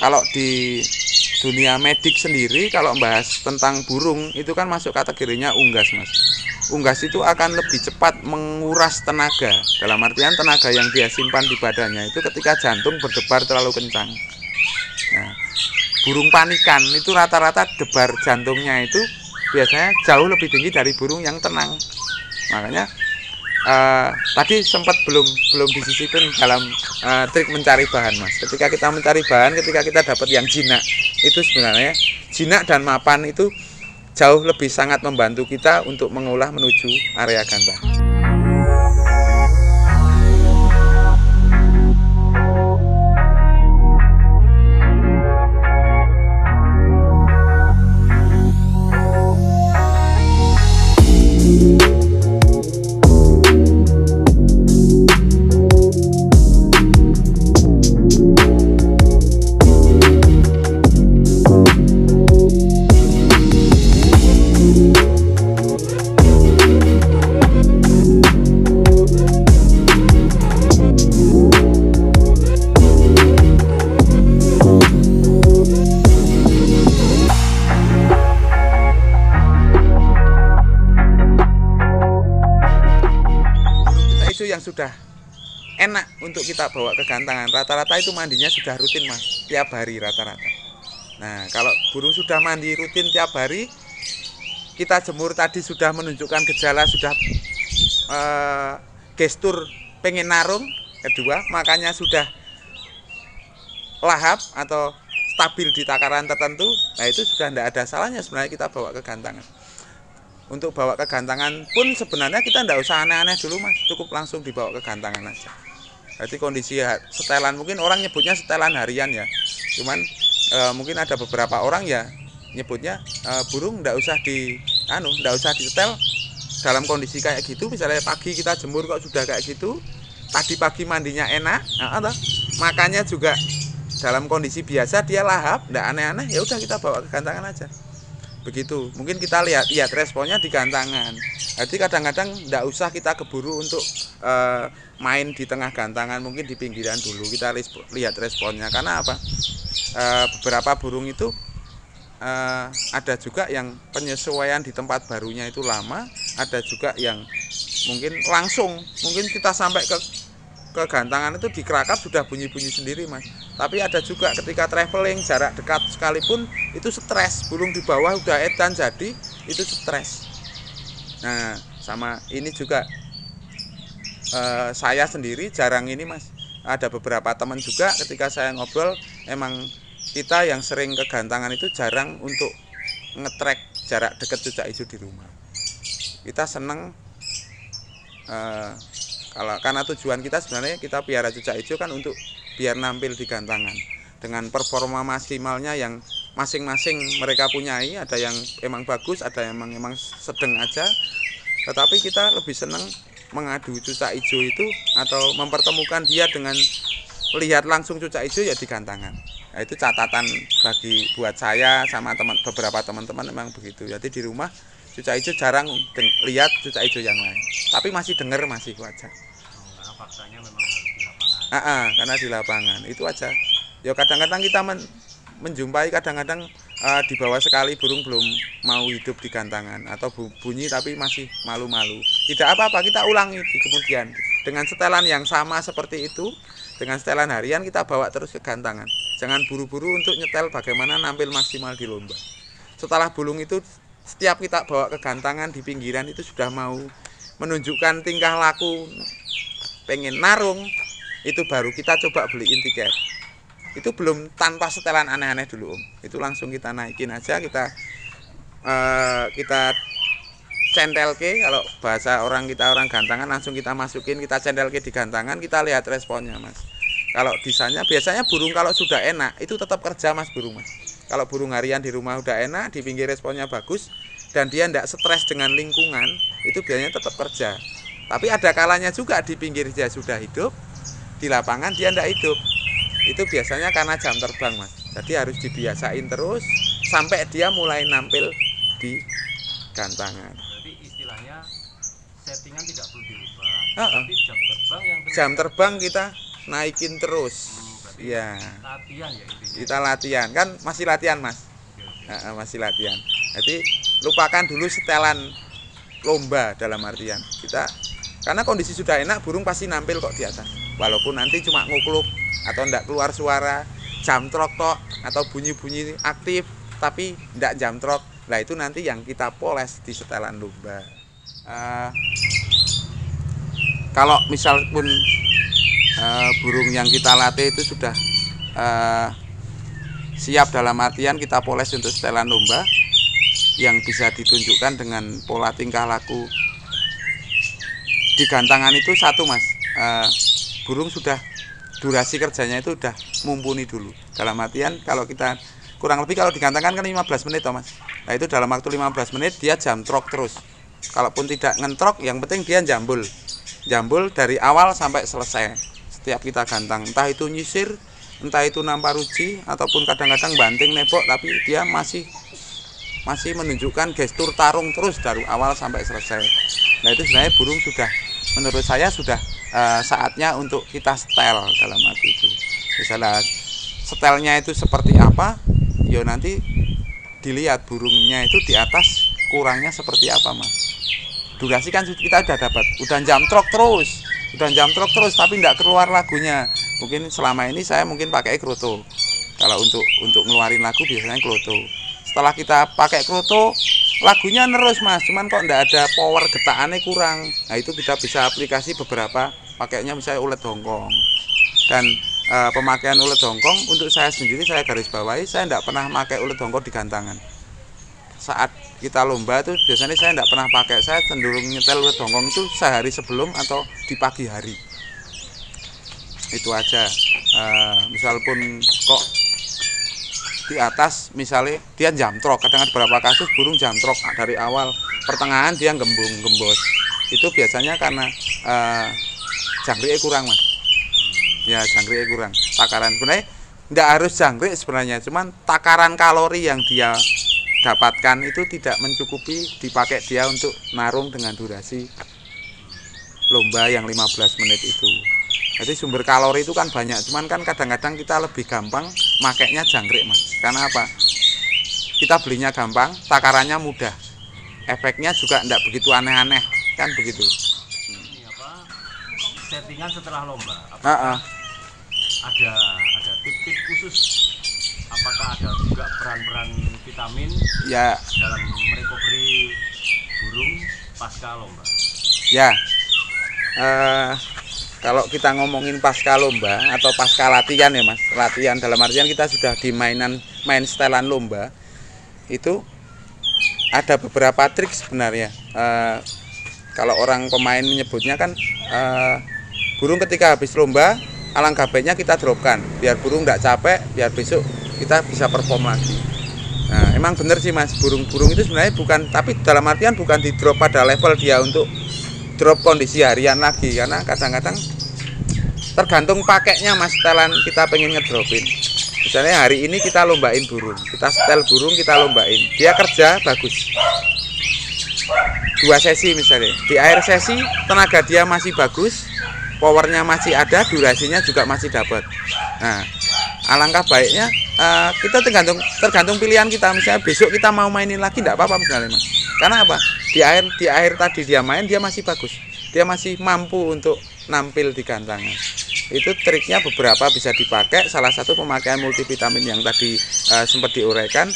Kalau di dunia medik sendiri, kalau bahas tentang burung itu kan masuk kategorinya unggas, Mas. Unggas itu akan lebih cepat menguras tenaga. Dalam artian tenaga yang dia simpan di badannya itu ketika jantung berdebar terlalu kencang. Nah, burung panikan itu rata-rata debar jantungnya itu biasanya jauh lebih tinggi dari burung yang tenang. Makanya tadi sempat belum disisipin dalam trik mencari bahan, Mas. Ketika kita mencari bahan, ketika kita dapat yang jinak, itu sebenarnya jinak dan mapan itu jauh lebih sangat membantu kita untuk mengolah menuju area gantangan. Yang sudah enak untuk kita bawa ke gantangan, rata-rata itu mandinya sudah rutin, Mas, tiap hari rata-rata. Nah, kalau burung sudah mandi rutin tiap hari, kita jemur tadi sudah menunjukkan gejala, sudah gestur pengen narung, kedua makanya sudah lahap atau stabil di takaran tertentu, nah itu sudah tidak ada salahnya sebenarnya kita bawa ke gantangan. Untuk bawa ke gantangan pun sebenarnya kita tidak usah aneh-aneh dulu, Mas, cukup langsung dibawa ke gantangan aja. Berarti kondisi setelan, mungkin orang nyebutnya setelan harian ya, cuman mungkin ada beberapa orang ya nyebutnya burung tidak usah disetel dalam kondisi kayak gitu. Misalnya pagi kita jemur kok sudah kayak gitu, tadi pagi mandinya enak, makannya juga dalam kondisi biasa, dia lahap, tidak aneh-aneh, ya udah kita bawa ke gantangan aja. Begitu, mungkin kita lihat responnya di gantangan. Jadi kadang-kadang tidak usah kita keburu untuk main di tengah gantangan, mungkin di pinggiran dulu kita lihat responnya. Karena apa? Beberapa burung itu ada juga yang penyesuaian di tempat barunya itu lama, ada juga yang mungkin langsung, mungkin kita sampai ke gantangan itu di kerakap sudah bunyi-bunyi sendiri, Mas. Tapi ada juga ketika traveling jarak dekat sekalipun itu stres, burung di bawah udah edan jadi itu stres. Nah, sama ini juga saya sendiri jarang ini, Mas. Ada beberapa teman juga ketika saya ngobrol, emang kita yang sering ke gantangan itu jarang untuk ngetrek jarak dekat cucak hijau di rumah. Kita seneng karena tujuan kita sebenarnya kita piara cucak hijau kan untuk biar nampil di gantangan dengan performa maksimalnya yang masing-masing mereka punyai. Ada yang emang bagus, ada yang emang sedang aja, tetapi kita lebih senang mengadu cucak hijau itu atau mempertemukan dia dengan lihat langsung cucak hijau ya di gantangan. Nah, itu catatan buat saya sama beberapa teman-teman memang begitu. Jadi di rumah cucak hijau jarang lihat cucak hijau yang lain, tapi masih dengar, masih wajar. Karena faktanya memang harus di lapangan. Karena di lapangan itu aja. Ya kadang-kadang kita menjumpai kadang-kadang di bawah sekali burung belum mau hidup di gantangan atau bunyi tapi masih malu-malu. Tidak apa-apa, kita ulangi di kemudian dengan setelan yang sama seperti itu, dengan setelan harian kita bawa terus ke gantangan. Jangan buru-buru untuk nyetel bagaimana nampil maksimal di lomba. Setelah burung itu setiap kita bawa ke gantangan di pinggiran itu sudah mau menunjukkan tingkah laku pengen narung, itu baru kita coba beliin tiket. Itu belum tanpa setelan aneh-aneh dulu, Om. Itu langsung kita naikin aja, kita centelke, kalau bahasa orang gantangan langsung kita masukin, kita centelke di gantangan, kita lihat responnya, Mas. Kalau desainnya biasanya burung kalau sudah enak itu tetap kerja, Mas, burung, Mas. Kalau burung harian di rumah udah enak, di pinggir responnya bagus, dan dia tidak stres dengan lingkungan, itu biasanya tetap kerja. Tapi ada kalanya juga di pinggir dia sudah hidup, di lapangan dia tidak hidup. Itu biasanya karena jam terbang, Mas. Jadi harus dibiasain terus sampai dia mulai nampil di gantangan. Jadi istilahnya settingan tidak perlu dirubah, tapi jam terbang yang jam terbang kita naikin terus. Berarti Iya. Latihan ya intinya. Kita latihan kan masih latihan mas. Masih latihan. Jadi lupakan dulu setelan lomba dalam artian kita karena kondisi sudah enak burung pasti nampil kok di atas. Walaupun nanti cuma ngukluk atau ndak keluar suara jamtrok tok atau bunyi-bunyi aktif tapi ndak jamtrok. Nah itu nanti yang kita poles di setelan lomba. Kalau misal pun burung yang kita latih itu sudah siap dalam artian kita poles untuk setelan lomba yang bisa ditunjukkan dengan pola tingkah laku di gantangan itu satu mas, burung sudah durasi kerjanya itu udah mumpuni dulu dalam artian kalau kita kurang lebih kalau digantangkan kan 15 menit toh mas. Nah itu dalam waktu 15 menit dia jamtrok terus, kalaupun tidak ngentrok yang penting dia jambul dari awal sampai selesai setiap kita gantang, entah itu nyisir, entah itu nampar uji ataupun kadang-kadang banting nebok, tapi dia masih menunjukkan gestur tarung terus dari awal sampai selesai. Nah itu sebenarnya burung sudah menurut saya sudah saatnya untuk kita setel dalam arti itu. Misalnya setelnya itu seperti apa, ya nanti dilihat burungnya itu di atas kurangnya seperti apa mas. Durasi kan kita udah dapat, udah jamtrok terus tapi tidak keluar lagunya. Mungkin selama ini saya mungkin pakai kroto. Kalau untuk ngeluarin lagu biasanya kroto. Setelah kita pakai kroto, lagunya terus mas, cuman kok enggak ada power getakannya kurang. Nah itu kita bisa aplikasi beberapa, pakainya misalnya ulet hongkong. Dan pemakaian ulet hongkong untuk saya sendiri saya garis bawahi, saya enggak pernah pakai ulet hongkong di gantangan. Saat kita lomba itu biasanya saya enggak pernah pakai, saya cenderung nyetel ulet hongkong itu sehari sebelum atau di pagi hari. Itu aja. Misal pun kok di atas misalnya dia jamtrok, kadang ada beberapa kasus burung jamtrok dari awal, pertengahan dia gembos, itu biasanya karena jangkriknya kurang mas. Ya jangkriknya kurang, takaran sebenarnya tidak harus jangkrik sebenarnya, cuman takaran kalori yang dia dapatkan itu tidak mencukupi dipakai dia untuk narung dengan durasi lomba yang 15 menit itu. Jadi sumber kalori itu kan banyak, cuman kan kadang-kadang kita lebih gampang makainya jangkrik mas. Karena apa? Kita belinya gampang, takarannya mudah, efeknya juga tidak begitu aneh-aneh, kan begitu. Ini apa? Settingan setelah lomba. Ada tip-tip khusus? Apakah ada juga peran-peran vitamin ya dalam merecovery burung pasca lomba? Ya. Kalau kita ngomongin pasca lomba atau pasca latihan ya mas, latihan dalam artian kita sudah di main setelan lomba, itu ada beberapa trik sebenarnya. Kalau orang pemain menyebutnya kan burung ketika habis lomba alangkah baiknya kita dropkan biar burung nggak capek, biar besok kita bisa perform lagi. Nah emang bener sih mas, burung-burung itu sebenarnya bukan, tapi dalam artian bukan di drop pada level dia untuk drop kondisi harian lagi, karena kadang-kadang tergantung pakainya mas, setelan kita pengen ngedropin. Misalnya hari ini kita lombain burung, kita setel burung, kita lombain, dia kerja bagus 2 sesi misalnya, di akhir sesi tenaga dia masih bagus, powernya masih ada, durasinya juga masih dapat. Nah alangkah baiknya kita tergantung pilihan kita. Misalnya besok kita mau mainin lagi tidak apa-apa misalnya mas, karena apa, di akhir tadi dia main, dia masih bagus, dia masih mampu untuk nampil di gantangan. Itu triknya beberapa bisa dipakai. Salah satu pemakaian multivitamin yang tadi sempat diuraikan,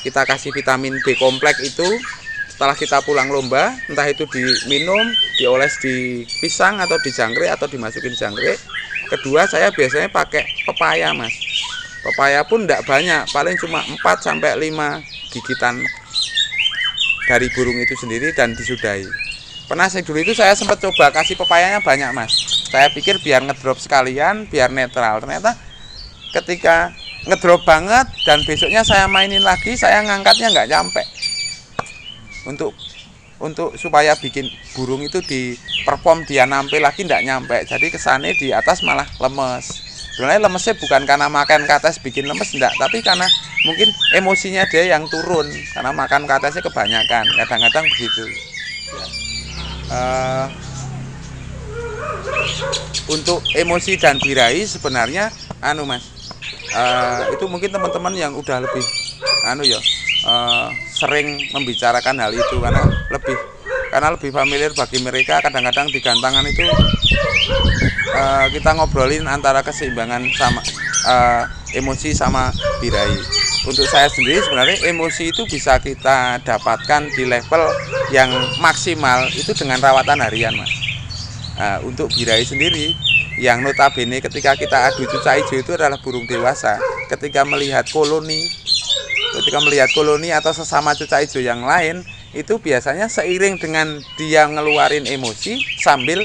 kita kasih vitamin B kompleks itu setelah kita pulang lomba, entah itu diminum, dioles di pisang atau di jangkrik atau dimasukin jangkrik. Kedua saya biasanya pakai pepaya mas, pepaya pun tidak banyak, paling cuma 4-5 gigitan dari burung itu sendiri dan disudahi. Pernah dulu itu saya sempat coba kasih pepayanya banyak mas, saya pikir biar ngedrop sekalian, biar netral. Ternyata ketika ngedrop banget dan besoknya saya mainin lagi, saya ngangkatnya nggak nyampe. Untuk supaya bikin burung itu di perform dia nampil lagi nggak nyampe, jadi kesannya di atas malah lemes. Sebenarnya lemesnya bukan karena makan kates bikin lemes, enggak, tapi karena mungkin emosinya dia yang turun karena makan katesnya kebanyakan, kadang-kadang begitu. Untuk emosi dan birahi sebenarnya Mas, itu mungkin teman-teman yang udah lebih sering membicarakan hal itu karena lebih familiar bagi mereka. Kadang-kadang di gantangan itu kita ngobrolin antara keseimbangan sama emosi sama birahi. Untuk saya sendiri sebenarnya emosi itu bisa kita dapatkan di level yang maksimal itu dengan rawatan harian, Mas. Untuk birahi sendiri yang notabene ketika kita adu cucak hijau itu adalah burung dewasa. Ketika melihat koloni atau sesama cucak hijau yang lain, itu biasanya seiring dengan dia ngeluarin emosi sambil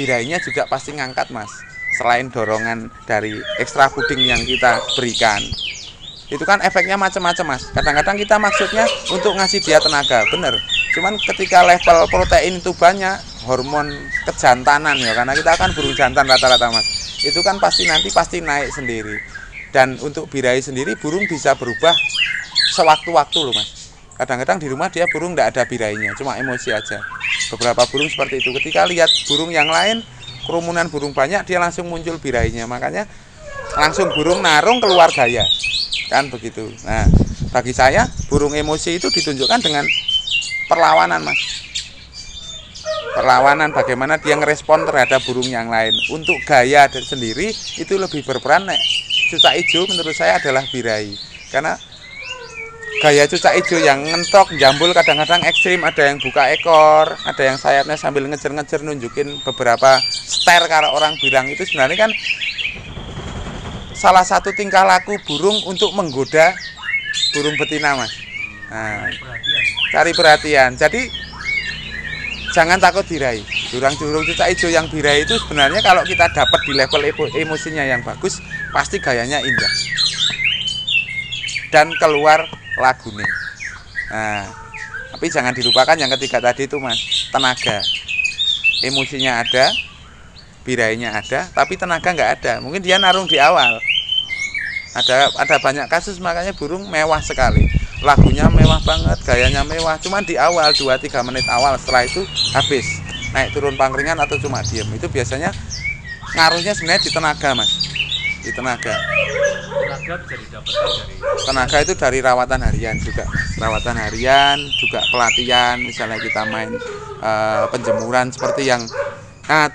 birahinya juga pasti ngangkat, Mas. Selain dorongan dari ekstra puding yang kita berikan, itu kan efeknya macam-macam, Mas. Kadang-kadang kita maksudnya untuk ngasih dia tenaga, bener. Cuman ketika level protein itu banyak, hormon kejantanan ya, karena kita kan burung jantan rata-rata, Mas. Itu kan pasti naik sendiri. Dan untuk birahi sendiri burung bisa berubah sewaktu-waktu loh, Mas. Kadang-kadang di rumah dia burung tidak ada birahinya, cuma emosi aja. Beberapa burung seperti itu. Ketika lihat burung yang lain, kerumunan burung banyak, dia langsung muncul birahinya. Makanya langsung burung narung keluar gaya. Kan begitu. Nah, bagi saya burung emosi itu ditunjukkan dengan perlawanan, Mas. Perlawanan bagaimana dia ngerespon terhadap burung yang lain. Untuk gaya sendiri itu lebih berperan. Cucak hijau menurut saya adalah birahi. Karena gaya cucak hijau yang ngentok, jambul kadang-kadang ekstrim. Ada yang buka ekor, ada yang sayapnya sambil ngejer-ngejer nunjukin beberapa stare kalau orang bilang. Itu sebenarnya kan salah satu tingkah laku burung untuk menggoda burung betina, Mas. Nah, cari perhatian. Jadi jangan takut birahi. Burung cucak hijau yang birahi itu sebenarnya kalau kita dapat di level emosinya yang bagus, pasti gayanya indah. Dan keluar lagune. Nah, tapi jangan dilupakan yang ketiga tadi itu, Mas. Tenaga. Emosinya ada, birahinya ada, tapi tenaga nggak ada. Mungkin dia narung di awal. Ada banyak kasus makanya burung mewah sekali. Lagunya mewah banget, gayanya mewah. Cuman di awal 2-3 menit awal, setelah itu habis. Naik turun pangringan atau cuma diem. Itu biasanya ngaruhnya sebenarnya di tenaga, Mas. Di tenaga. Tenaga bisa didapatkan dari tenaga itu dari rawatan harian juga, rawatan harian juga pelatihan. Misalnya kita main penjemuran seperti yang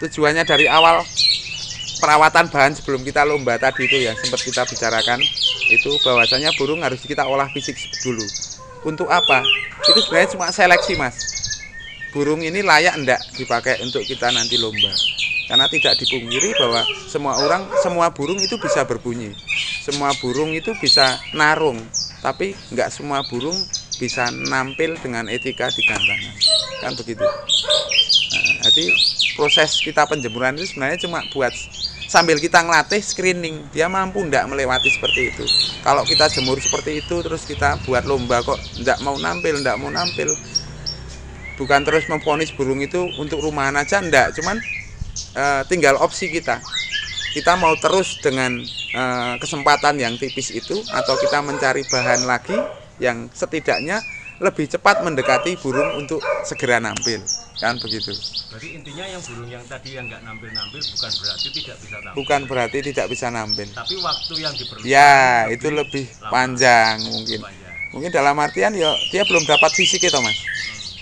tujuannya dari awal perawatan bahan sebelum kita lomba tadi itu yang sempat kita bicarakan itu, bahwasanya burung harus kita olah fisik dulu. Untuk apa? Itu sebenarnya cuma seleksi, Mas. Burung ini layak enggak dipakai untuk kita nanti lomba. Karena tidak dipungkiri bahwa semua burung itu bisa berbunyi. Semua burung itu bisa narung, tapi enggak semua burung bisa nampil dengan etika di gantangan. Kan begitu. Nah, jadi proses kita penjemuran itu sebenarnya cuma buat sambil kita ngelatih screening, dia mampu enggak melewati seperti itu. Kalau kita jemur seperti itu, terus kita buat lomba kok enggak mau nampil. Bukan terus memvonis burung itu untuk rumahan aja, enggak. Cuman tinggal opsi kita mau terus dengan kesempatan yang tipis itu, atau kita mencari bahan lagi yang setidaknya lebih cepat mendekati burung untuk segera nampil, kan begitu. Berarti intinya yang burung yang tadi yang nggak nampil bukan berarti tidak bisa nampil. Bukan berarti tidak bisa nampil. Tapi waktu yang diperlukan ya itu lebih panjang mungkin. Mungkin dalam artian ya dia belum dapat fisik itu, Mas.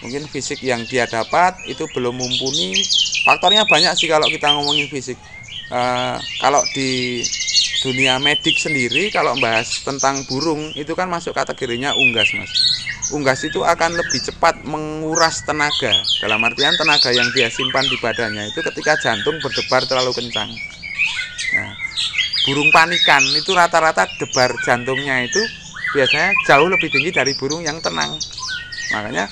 Mungkin fisik yang dia dapat itu belum mumpuni. Faktornya banyak sih kalau kita ngomongin fisik. Kalau di dunia medik sendiri, kalau bahas tentang burung itu kan masuk kategorinya unggas, Mas. Unggas itu akan lebih cepat menguras tenaga. Dalam artian tenaga yang dia simpan di badannya itu ketika jantung berdebar terlalu kencang. Nah, burung panikan itu rata-rata debar jantungnya itu biasanya jauh lebih tinggi dari burung yang tenang. Makanya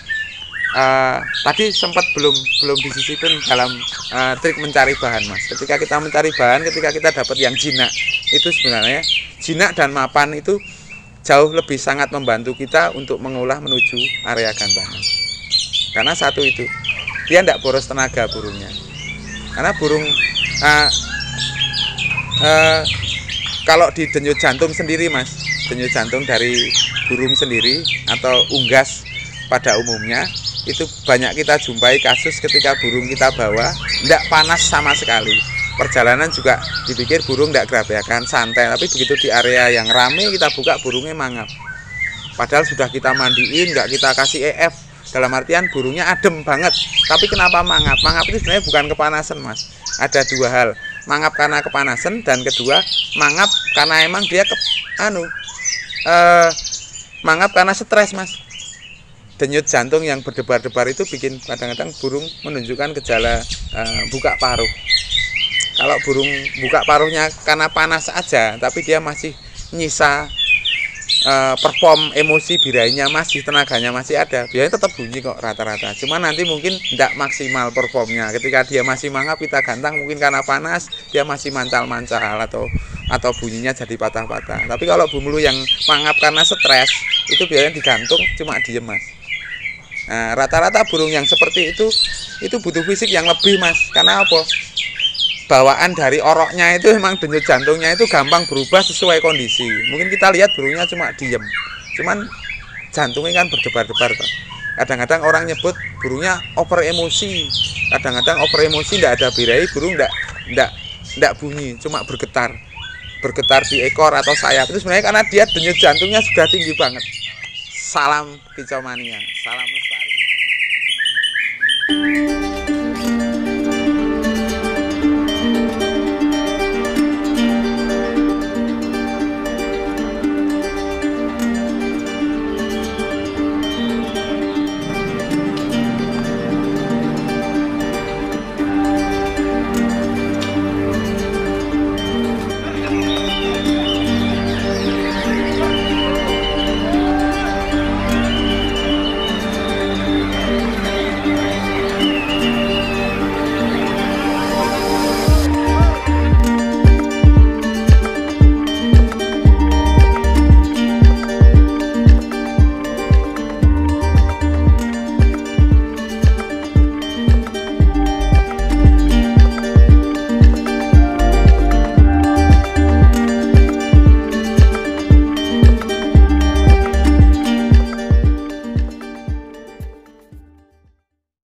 tadi sempat belum disisipin dalam trik mencari bahan, Mas. Ketika kita mencari bahan, ketika kita dapat yang jinak, itu sebenarnya jinak dan mapan itu jauh lebih sangat membantu kita untuk mengolah menuju area gantangan. Karena satu itu, dia tidak boros tenaga burungnya. Karena burung kalau di denyut jantung sendiri, Mas, denyut jantung dari burung sendiri atau unggas pada umumnya itu banyak kita jumpai kasus ketika burung kita bawa tidak panas sama sekali. Perjalanan juga dipikir burung tidak gerabakan, santai, tapi begitu di area yang rame kita buka burungnya mangap. Padahal sudah kita mandiin, nggak kita kasih EF, dalam artian burungnya adem banget. Tapi kenapa mangap? Mangap itu sebenarnya bukan kepanasan, Mas. Ada dua hal, mangap karena kepanasan, dan kedua mangap karena emang dia mangap karena stres, Mas. Denyut jantung yang berdebar-debar itu bikin kadang-kadang burung menunjukkan gejala buka paruh. Kalau burung buka paruhnya karena panas aja, tapi dia masih nyisa perform emosi birainya masih, tenaganya masih ada, biasanya tetap bunyi kok rata-rata. Cuma nanti mungkin tidak maksimal performnya. Ketika dia masih mangap kita gantang, mungkin karena panas dia masih mancal-mancal atau bunyinya jadi patah-patah. Tapi kalau bumulu yang mangap karena stres, itu biasanya digantung cuma diem, Mas. Nah, rata-rata burung yang seperti itu butuh fisik yang lebih, Mas. Karena apa? Bawaan dari oroknya itu memang denyut jantungnya itu gampang berubah sesuai kondisi. Mungkin kita lihat burungnya cuma diem, cuman jantungnya kan berdebar-debar. Kadang-kadang orang nyebut burungnya over emosi. Kadang-kadang over emosi tidak ada birai, burung tidak bunyi, cuma bergetar di ekor atau sayap. Itu sebenarnya karena dia denyut jantungnya sudah tinggi banget. Salam kicau mania, salam lestari.